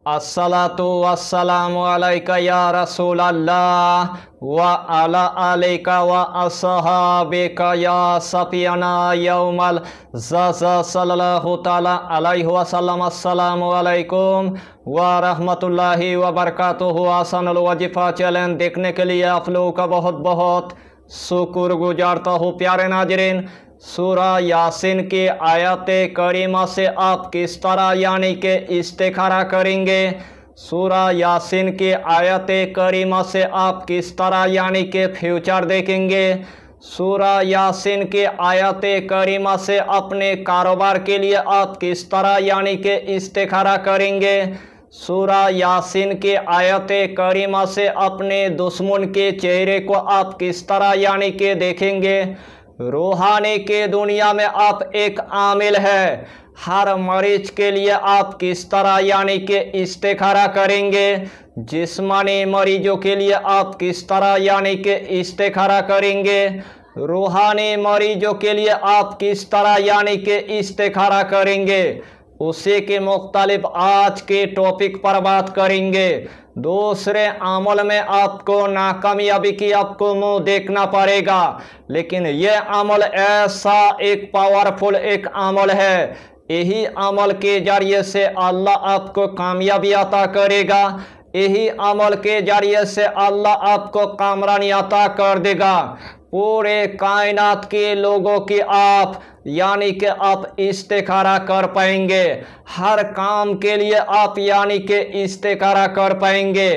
अस्सलातु वस्सलामु अलैका या रसूल अल्लाह व अला अलैका व अस्हाबिका या सफियाना यौमल ज़ज़ सल्लल्लाहु तआला अलैहि वसल्लम। अस्सलामु अलैकुम व रहमतुल्लाहि व बरकातुहू। आसानुल वजीफ़ा चैनल देखने के लिए आप लोगों का बहुत बहुत शुक्र गुजारता हूँ। प्यारे नाज़रीन, सूरा यासीन की आयत करीमा से आप किस तरह यानी कि इस्तिखारा करेंगे। सूरा यासीन की आयत करीमा से आप किस तरह यानी कि फ्यूचर देखेंगे। सूरा यासीन की आयत करीमा से अपने कारोबार के लिए आप किस तरह यानी कि इस्तिखारा करेंगे। सूरा यासीन की आयत करीमा से अपने दुश्मन के चेहरे को आप किस तरह यानी कि देखेंगे। रूहानी के दुनिया में आप एक आमिल है, हर मरीज के लिए आप किस तरह यानी कि इस्तिखारा करेंगे। जिस्मानी मरीजों के लिए आप किस तरह यानी कि इस्तिखारा करेंगे। रूहानी मरीजों के लिए आप किस तरह यानी कि इस्तिखारा करेंगे, उसी के मुख्तलिफ आज के टॉपिक पर बात करेंगे। दूसरे अमल में आपको नाकामयाबी की आपको मुंह देखना पड़ेगा, लेकिन यह अमल ऐसा एक पावरफुल एक अमल है, यही अमल के जरिए से अल्लाह आपको कामयाबी अता करेगा। यही अमल के जरिए से अल्लाह आपको कामरानी अता कर देगा। पूरे कायनात के लोगों की आप यानी कि आप इस्तिखारा कर पाएंगे। हर काम के लिए आप यानी कि इस्तिखारा कर पाएंगे।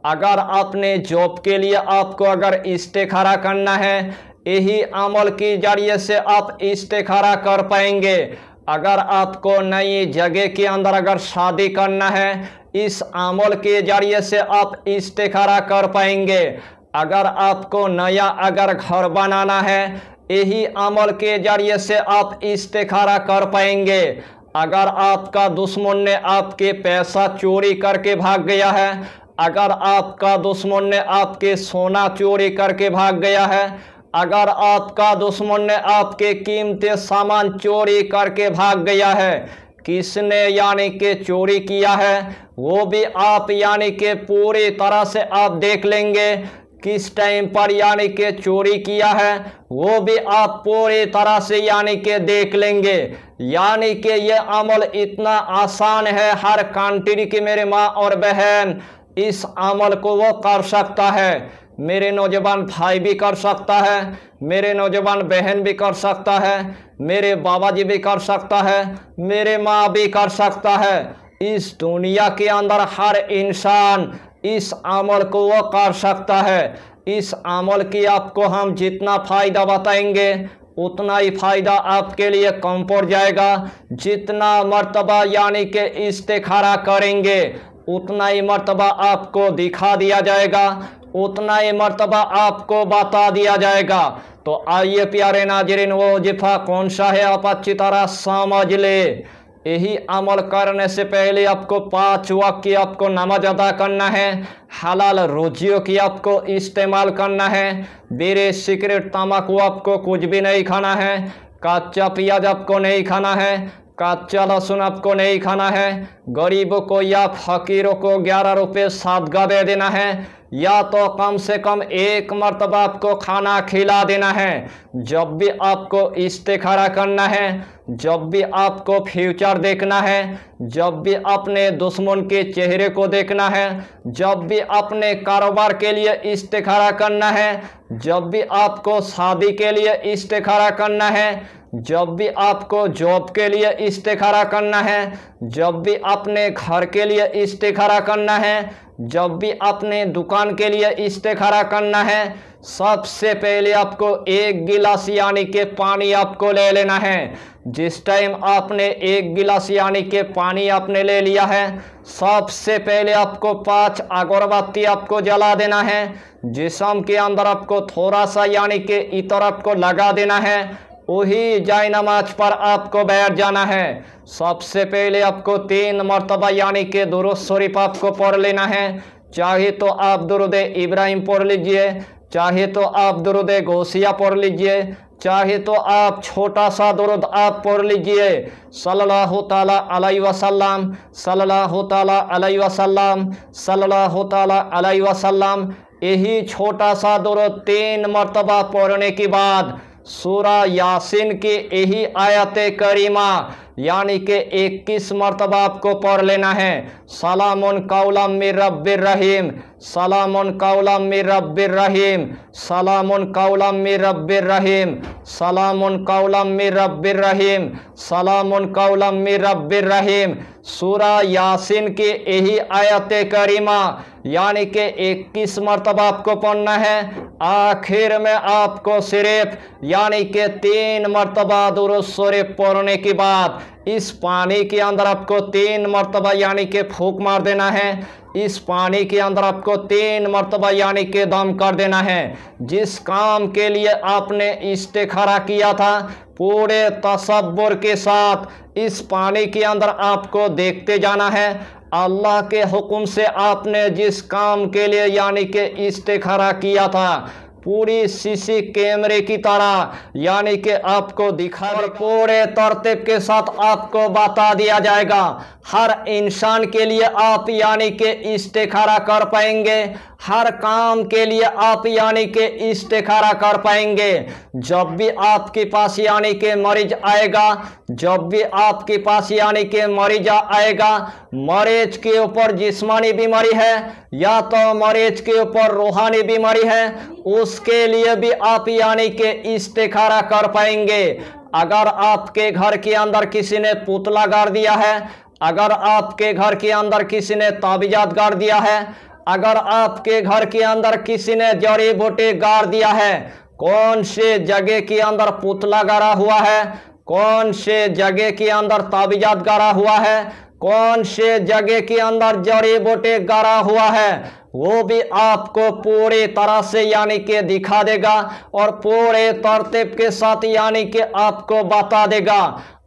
अगर अपने जॉब के लिए आपको अगर इस्तिखारा करना है, यही अमल के जरिए से आप इस्तिखारा कर पाएंगे। अगर आपको नई जगह के अंदर अगर शादी करना है, इस अमल के जरिए से आप इस्तिखारा कर पाएंगे। अगर आपको नया अगर घर बनाना है, यही अमल के जरिए से आप इस्तिखारा कर पाएंगे। अगर आपका दुश्मन ने आपके पैसा चोरी करके भाग गया है, अगर आपका दुश्मन ने आपके सोना चोरी करके भाग गया है, अगर आपका दुश्मन ने आपके कीमती सामान चोरी करके भाग गया है, किसने यानी कि चोरी किया है वो भी आप यानी कि पूरी तरह से आप देख लेंगे। किस टाइम पर यानी कि चोरी किया है वो भी आप पूरी तरह से यानी कि देख लेंगे। यानी कि यह अमल इतना आसान है, हर कंट्री की मेरे माँ और बहन इस अमल को वो कर सकता है। मेरे नौजवान भाई भी कर सकता है, मेरे नौजवान बहन भी कर सकता है, मेरे बाबा जी भी कर सकता है, मेरे माँ भी कर सकता है। इस दुनिया के अंदर हर इंसान इस अमल को वो कर सकता है। इस अमल की आपको हम जितना फ़ायदा बताएंगे उतना ही फ़ायदा आपके लिए कम पड़ जाएगा। जितना मर्तबा यानी कि इस्तिखारा करेंगे उतना ही मर्तबा आपको दिखा दिया जाएगा, उतना ही मर्तबा आपको बता दिया जाएगा। तो आइए प्यारे नाज़रीन, वो वजीफ़ा कौन सा है आप अच्छी तरह समझ ले। यही अमल करने से पहले आपको 5 वक्त की आपको नमाज अदा करना है, हलाल रोजियों की आपको इस्तेमाल करना है, बीड़ी सिगरेट तम्बाकू आपको कुछ भी नहीं खाना है, कच्चा प्याज आपको नहीं खाना है, कच्चा लहसुन आपको नहीं खाना है, गरीबों को या फकीरों को 11 रुपये सदका दे देना है, या तो कम से कम एक मर्तबा आपको खाना खिला देना है। जब भी आपको इस्तिखारा करना है, जब भी आपको फ्यूचर देखना है, जब भी अपने दुश्मन के चेहरे को देखना है, जब भी अपने कारोबार के लिए इस्तिखारा करना है, जब भी आपको शादी के लिए इस्तिखारा करना है, जब भी आपको जॉब के लिए इस्तिखारा करना है, जब भी अपने घर के लिए इस्तिखारा करना है, जब भी अपने दुकान के लिए इस्तिखारा करना है, सबसे पहले आपको एक गिलास यानी कि पानी आपको ले लेना है। जिस टाइम आपने एक गिलास यानी कि पानी आपने ले लिया है, सबसे पहले आपको 5 अगरबत्ती आपको जला देना है। जिस्म के अंदर आपको थोड़ा सा यानी कि इतर आपको लगा देना है, वही जाय नमाज पर आपको बैठ जाना है। सबसे पहले आपको 3 मरतबा यानी कि दुरूद शरीफ आपको पढ़ लेना है। चाहे तो आप दुरूद इब्राहिम पढ़ लीजिए, चाहे तो आप दुरूद गौसिया पढ़ लीजिए, चाहे तो आप छोटा सा दुरूद आप पढ़ लीजिए, सल्लल्लाहु ताला अलैहि वसल्लम, सल्लल्लाहु ताला अलैहि वसल्लम, सल्लल्लाहु ताला अलैहि वसल्लम। यही छोटा सा दुरूद 3 मरतबा पढ़ने के बाद सूरा यासीन की यही आयत करीमा यानी कि 21 मरतबा आपको पढ़ लेना है। सलामुन कौलम मिर रब्बिर रहीम, सलामुन कौलम मिर रब्बिर रहीम, सलामुन कौलम मिर रब्बिर रहीम, सलामुन कौलम मिर रब्बिर रहीम, सलामुन कौलम मिर रब्बिर रहीम। सूरा यासीन की यही आयत करीमा यानी कि 21 मरतबा आपको पढ़ना है। आखिर में आपको सिर्फ यानी कि 3 मरतबा दुरूद शरीफ पढ़ने के बाद इस पानी के अंदर आपको 3 मरतबा यानी कि फूंक मार देना है। इस पानी के अंदर आपको 3 मरतबा यानी कि दम कर देना है। जिस काम के लिए आपने इस्तिखारा किया था पूरे तसब्बुर के साथ इस पानी के अंदर आपको देखते जाना है। अल्लाह के हुक्म से आपने जिस काम के लिए यानी कि इस्तिखारा किया था पूरी सीसी कैमरे की तरह यानी कि आपको दिखा और पूरे तरतीब के साथ आपको बता दिया जाएगा। हर इंसान के लिए आप यानी कि इस्तिखारा कर पाएंगे, हर काम के लिए आप यानी कि इस्तिखारा कर पाएंगे। जब भी आपके पास यानी कि मरीज आएगा, जब भी आपके पास यानी कि मरीज आएगा, मरीज के ऊपर जिस्मानी बीमारी है या तो मरीज के ऊपर रूहानी बीमारी है, उसके लिए भी आप यानी कि इस्तिखारा कर पाएंगे। अगर आपके घर के अंदर किसी ने पुतला गाड़ दिया है, अगर आपके घर के अंदर किसी ने ताबीजात गाड़ दिया है, अगर आपके घर के अंदर किसी ने जड़ी बूटी गाड़ दिया है, कौन से जगह के अंदर पुतला गाड़ा हुआ है, कौन से जगह के अंदर ताबीजात गाड़ा हुआ है, कौन से जगह के अंदर जड़ी बूटी गाड़ा हुआ है, वो भी आपको पूरी तरह से यानी कि दिखा देगा और पूरे तरतीब के साथ यानी कि आपको बता देगा।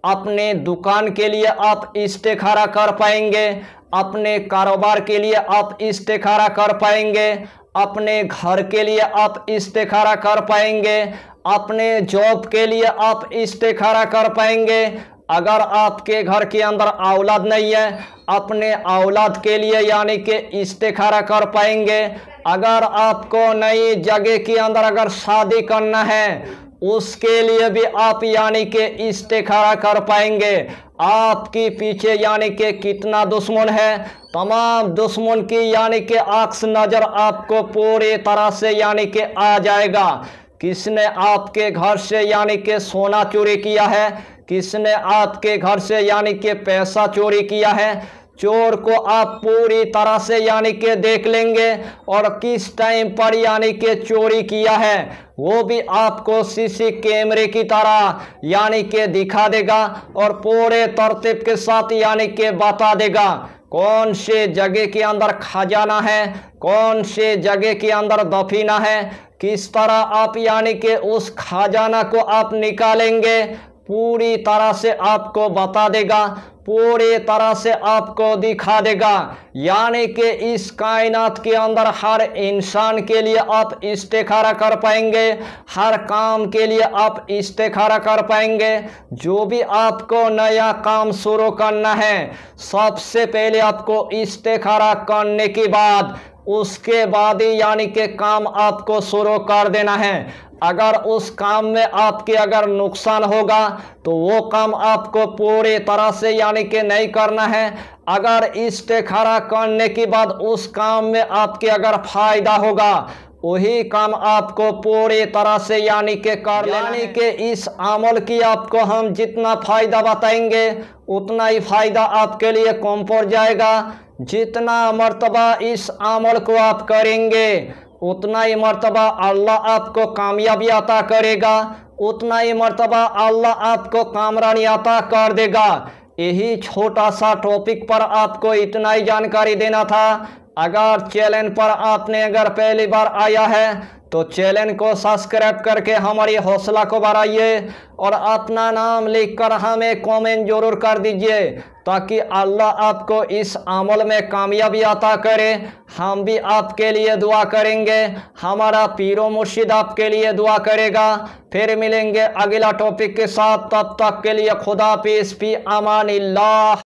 अपने दुकान के लिए आप इस्तिखारा कर पाएंगे, अपने कारोबार के लिए आप इस्तिखारा कर पाएंगे, अपने घर के लिए आप इस्तिखारा कर पाएंगे, अपने जॉब के लिए आप इस्तिखारा कर पाएंगे। अगर आपके घर के अंदर औलाद नहीं है, अपने औलाद के लिए यानी कि इस्तिखारा कर पाएंगे। अगर आपको नई जगह के अंदर अगर शादी करना है उसके लिए भी आप यानी कि इस्तिखारा कर पाएंगे। आपके पीछे यानी कि कितना दुश्मन है, तमाम दुश्मन की यानी कि अक्स नज़र आपको पूरी तरह से यानी कि आ जाएगा। किसने आपके घर से यानी कि सोना चोरी किया है, किसने आपके घर से यानी कि पैसा चोरी किया है, चोर को आप पूरी तरह से यानी कि देख लेंगे और किस टाइम पर यानी कि चोरी किया है वो भी आपको सीसी कैमरे की तरह यानी कि दिखा देगा और पूरे तरतीब के साथ यानी कि बता देगा कौन से जगह के अंदर खजाना है, कौन से जगह के अंदर दफीना है, किस तरह आप यानी कि उस खजाना को आप निकालेंगे, पूरी तरह से आपको बता देगा, पूरी तरह से आपको दिखा देगा। यानी कि इस कायनात के अंदर हर इंसान के लिए आप इस्तिखारा कर पाएंगे, हर काम के लिए आप इस्तिखारा कर पाएंगे। जो भी आपको नया काम शुरू करना है सबसे पहले आपको इस्तिखारा करने के बाद उसके बाद ही यानी कि काम आपको शुरू कर देना है। अगर उस काम में आपके अगर नुकसान होगा तो वो काम आपको पूरी तरह से यानी कि नहीं करना है। अगर इस्तिखारा करने के बाद उस काम में आपके अगर फायदा होगा वही काम आपको पूरी तरह से यानी कि कर लेना है। यानी कि इस अमल की आपको हम जितना फायदा बताएंगे उतना ही फायदा आपके लिए कम पड़ जाएगा। जितना मर्तबा इस अमल को आप करेंगे उतना ही मर्तबा अल्लाह आपको कामयाबी अता करेगा, उतना ही मर्तबा अल्लाह आपको कामरानी अता कर देगा। यही छोटा सा टॉपिक पर आपको इतना ही जानकारी देना था। अगर चैनल पर आपने अगर पहली बार आया है तो चैनल को सब्सक्राइब करके हमारी हौसला को बढ़ाइए और अपना नाम लिखकर हमें कमेंट जरूर कर दीजिए, ताकि अल्लाह आपको इस अमल में कामयाबी अता करे। हम भी आपके लिए दुआ करेंगे, हमारा पीरो मुर्शिद आपके लिए दुआ करेगा। फिर मिलेंगे अगला टॉपिक के साथ, तब तक के लिए खुदा हाफिज़, फी अमानिल्लाह।